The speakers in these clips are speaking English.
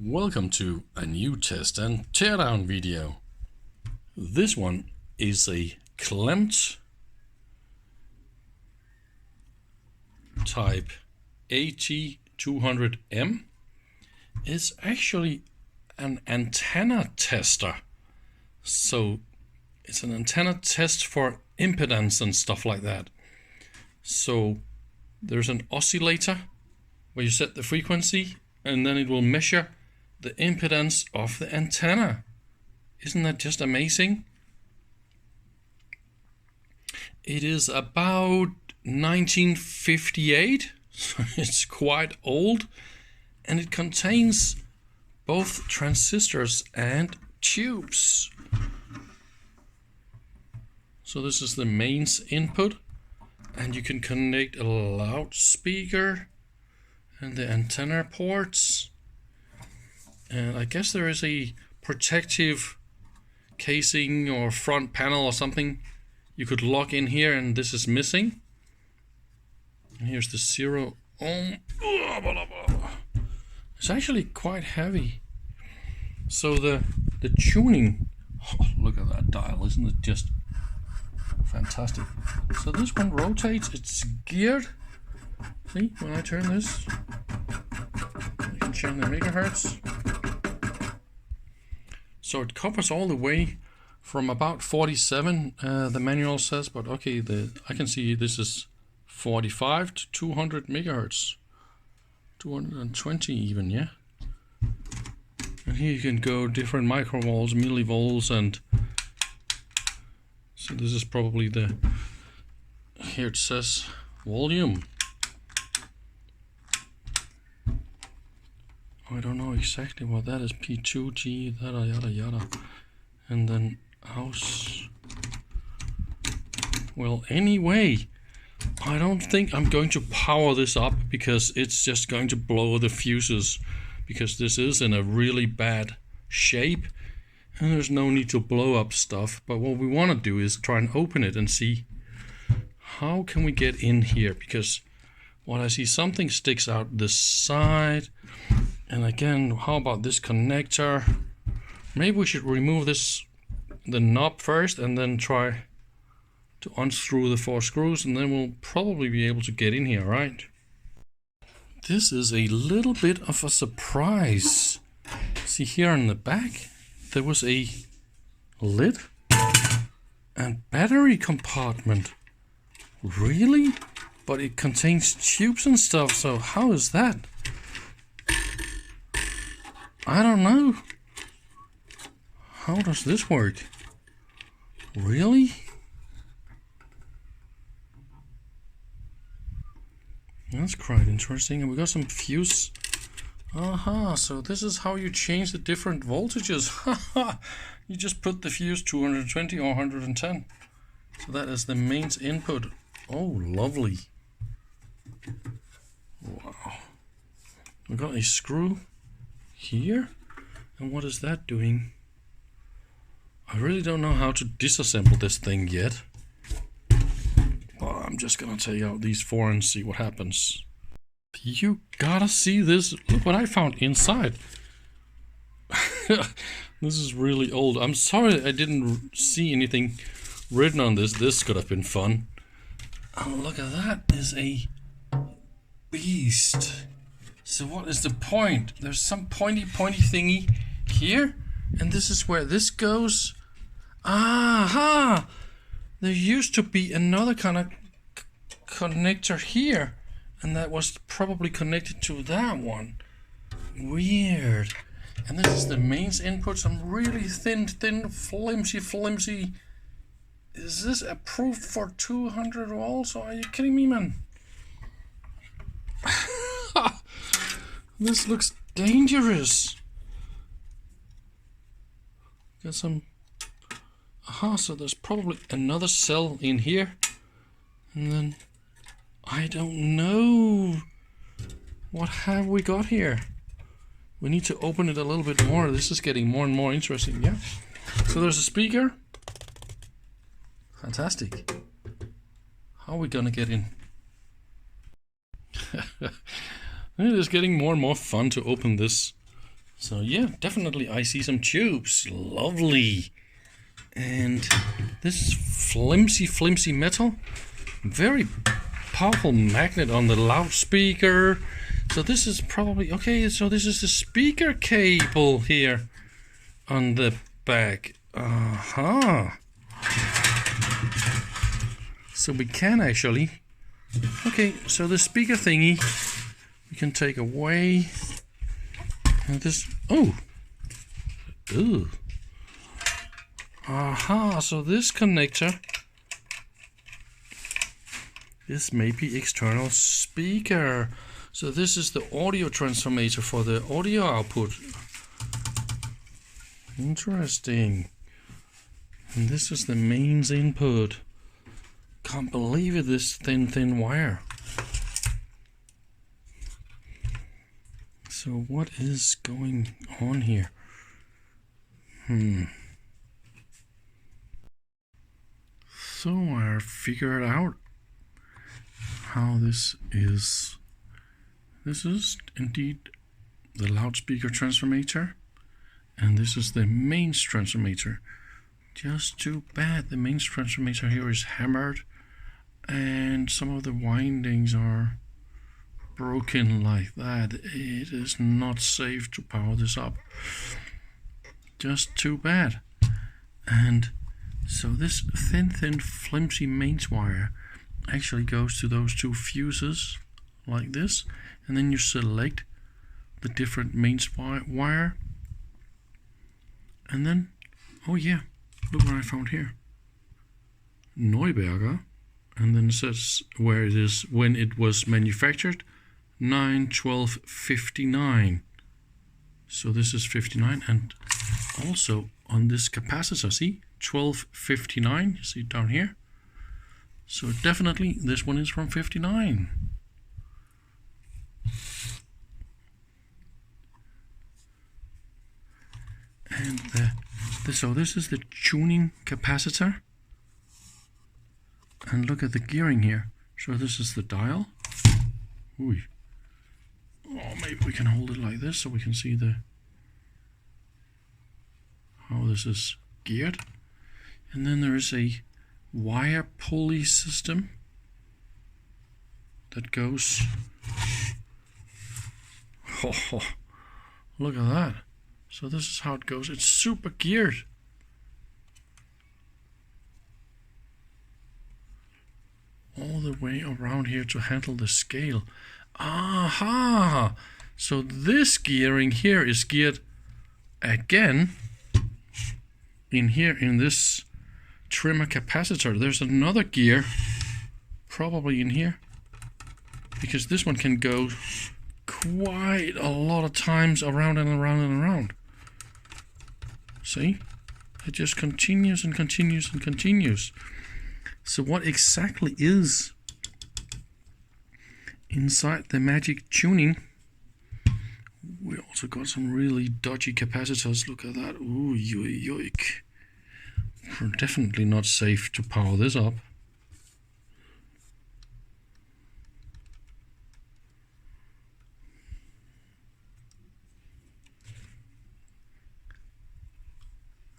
Welcome to a new test and teardown video. This one is a KLEMT type AT200M. It's actually an antenna tester. So it's an antenna test for impedance and stuff like that. So there's an oscillator where you set the frequency and then it will measure the impedance of the antenna. Isn't that just amazing? It is about 1958, so it's quite old, and it contains both transistors and tubes. So this is the mains input, and you can connect a loudspeaker and the antenna ports. And I guess there is a protective casing or front panel or something you could lock in here, and this is missing. And here's the 0 ohm. It's actually quite heavy. So the tuning, oh, look at that dial, isn't it just fantastic? So this one rotates, it's geared. See, when I turn this, I can change the megahertz. So it covers all the way from about 47, the manual says, but okay, I can see this is 45 to 200 megahertz, 220 even, yeah. And here you can go different microvolts, millivolts, and so this is probably the, here it says volume. I don't know exactly what that is. P2G, yada yada yada. And then house. Well, anyway, I don't think I'm going to power this up because it's just going to blow the fuses, because this is in a really bad shape and there's no need to blow up stuff. But what we want to do is try and open it and see how can we get in here, because what I see, something sticks out this side. And again, how about this connector? Maybe we should remove the knob first and then try to unscrew the 4 screws, and then we'll probably be able to get in here, right? This is a little bit of a surprise. See here in the back, there was a lid and battery compartment. Really? But it contains tubes and stuff, so how is that? I don't know. How does this work? Really? That's quite interesting. And we got some fuse. Aha, so this is how you change the different voltages. You just put the fuse 220 or 110. So that is the mains input. Oh, lovely. Wow. We got a screw here, and what is that doing? I really don't know how to disassemble this thing yet. Well, I'm just gonna take out these 4 and see what happens. You gotta see this. Look what I found inside. This is really old. I'm sorry I didn't see anything written on this. This could have been fun. Oh, look at that. Is a beast. So what is the point? There's some pointy thingy here, and this is where this goes. Aha! There used to be another kind of connector here, and that was probably connected to that one. Weird. And this is the mains input, some really thin, flimsy. Is this approved for 200 volts? Are you kidding me, man? This looks dangerous. Got some. Aha, so there's probably another cell in here. And then I don't know. What have we got here? We need to open it a little bit more. This is getting more and more interesting, yeah? So there's a speaker. Fantastic. How are we gonna get in? It is getting more and more fun to open this So yeah, definitely I see some tubes. Lovely. And this is flimsy metal. Very powerful magnet on the loudspeaker. So this is probably, okay, so this is the speaker cable here on the back. So we can actually, okay, so the speaker thingy we can take away. And this, oh, ooh. So this connector, this may be external speaker. So this is the audio transformator for the audio output. Interesting. And this is the mains input. Can't believe it, this thin wire. So what is going on here? So I figured out how this is. This is indeed the loudspeaker transformator, and this is the mains transformator. Just too bad the mains transformator here is hammered, and some of the windings are broken like that. It is not safe to power this up. Just too bad. And so this thin flimsy mains wire actually goes to those two fuses like this, and then you select the different mains wire, and then, oh yeah, look what I found here. Neuberger, and then it says where it is when it was manufactured, 9/12/59. So this is 59, and also on this capacitor, see, 1259, you see it down here. So definitely this one is from 59. And so this is the tuning capacitor. And look at the gearing here. So this is the dial. Ooh. Oh, maybe we can hold it like this so we can see how this is geared. And then there is a wire pulley system that goes. Oh, look at that. So this is how it goes. It's super geared. All the way around here to handle the scale. Aha! So this gearing here is geared again in here in this trimmer capacitor. There's another gear probably in here, because this one can go quite a lot of times around and around and around. See? It just continues and continues and continues. So what exactly is inside the magic tuning? We also got some really dodgy capacitors. Look at that. Ooh, yoik. Definitely not safe to power this up.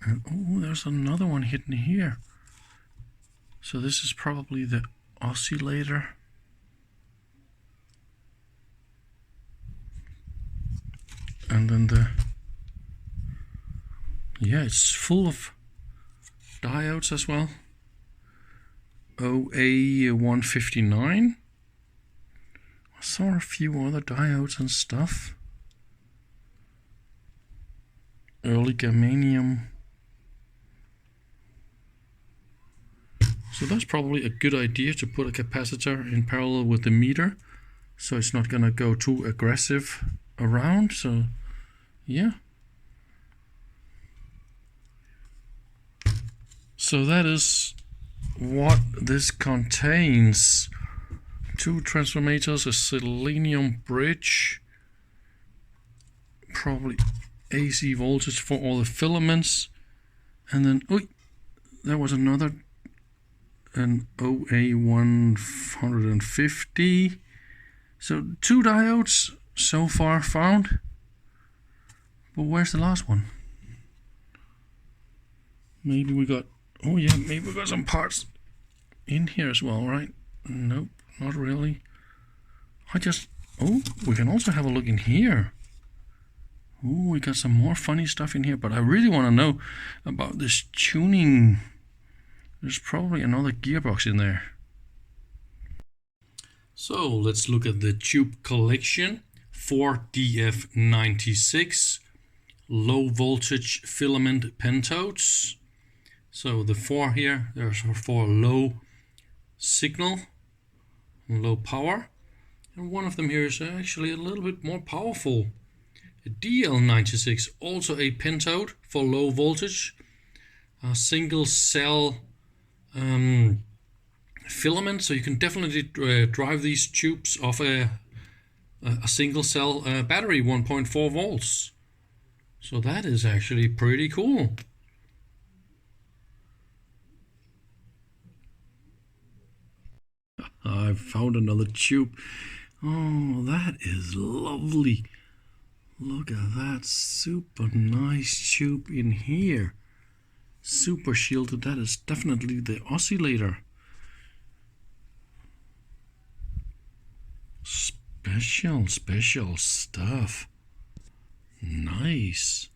And oh, there's another one hidden here. So this is probably the oscillator. And then yeah, it's full of diodes as well. OA159. I saw a few other diodes and stuff. Early germanium. So that's probably a good idea to put a capacitor in parallel with the meter, so it's not gonna go too aggressive around. So yeah. So that is what this contains. 2 transformators, a selenium bridge, probably AC voltage for all the filaments, and then there was another, an OA150. So 2 diodes so far found. But where's the last one? Maybe we got, oh yeah, maybe we got some parts in here as well, right? Nope, not really. Oh, we can also have a look in here. Oh, we got some more funny stuff in here, but I really want to know about this tuning. There's probably another gearbox in there. So let's look at the tube collection for DF96 low voltage filament Pentodes. So the 4 here, there's for low signal, low power. And one of them here is actually a little bit more powerful. A DL96, also a Pentode for low voltage. A single cell filament, so you can definitely drive these tubes off a single cell battery, 1.4 volts. So that is actually pretty cool. I found another tube. Oh, that is lovely. Look at that super nice tube in here. Super shielded. That is definitely the oscillator. Special stuff. Nice.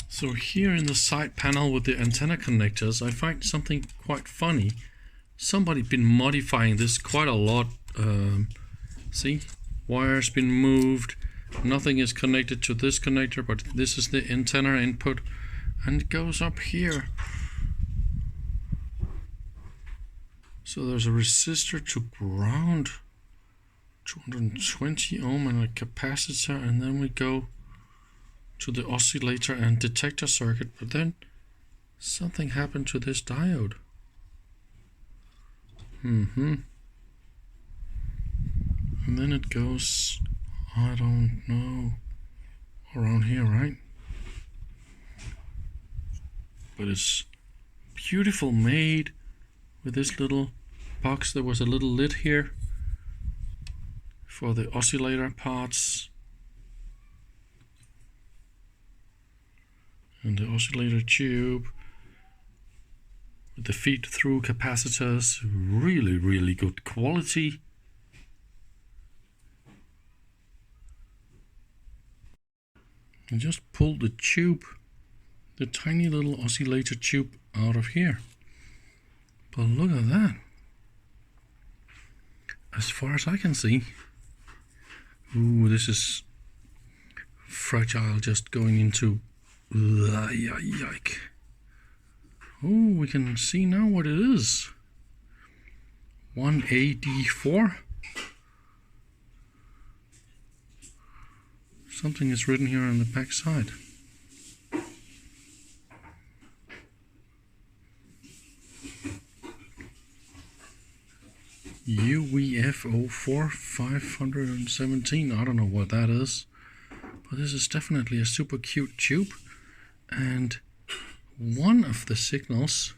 So here in the side panel with the antenna connectors, I find something quite funny. Somebody been modifying this quite a lot. See, wire's been moved. Nothing is connected to this connector, but this is the antenna input, and it goes up here. So there's a resistor to ground, 220 ohm, and a capacitor, and then we go to the oscillator and detector circuit. But then something happened to this diode. And then it goes, I don't know, around here, right? But it's beautiful made with this little box. There was a little lid here for the oscillator parts. And the oscillator tube. The feed-through capacitors, really good quality. I just pulled the tube, the tiny little oscillator tube out of here. But look at that. As far as I can see, ooh, this is fragile, just going into yike. Oh, we can see now what it is. 1AD4. Something is written here on the back side. UVF04 517. I don't know what that is, but this is definitely a super cute tube, and one of the signals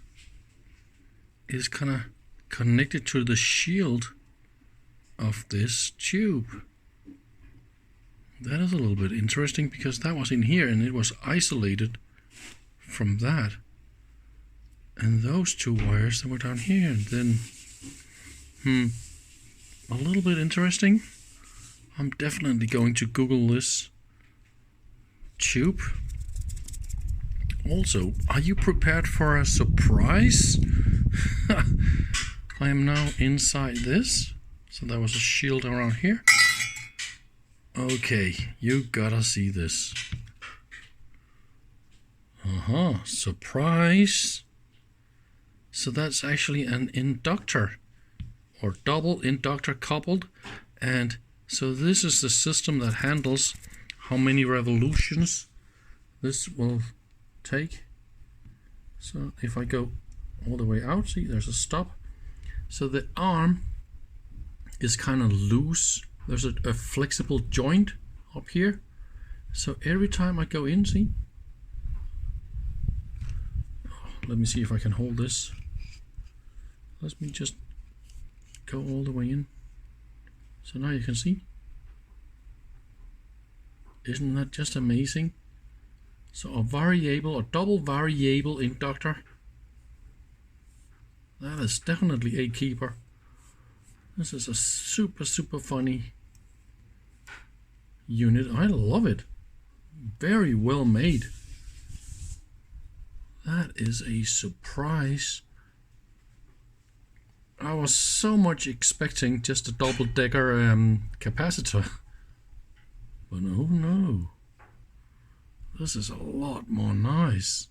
is kind of connected to the shield of this tube. That is a little bit interesting, because that was in here and it was isolated from that. And those two wires that were down here, and then a little bit interesting. I'm definitely going to Google this tube. Also, are you prepared for a surprise? I am now inside this. So there was a shield around here. Okay, you gotta see this. Surprise. So that's actually an inductor, or double inductor coupled. And so this is the system that handles how many revolutions this will take. So if I go all the way out, see there's a stop. So the arm is kind of loose. There's a flexible joint up here. So every time I go in, see? Let me see if I can hold this. Let me just go all the way in. So now you can see. Isn't that just amazing? So a variable, a double variable inductor. That is definitely a keeper. This is a super funny unit. I love it. Very well made. That is a surprise. I was so much expecting just a double-decker capacitor. But oh no. This is a lot more nice.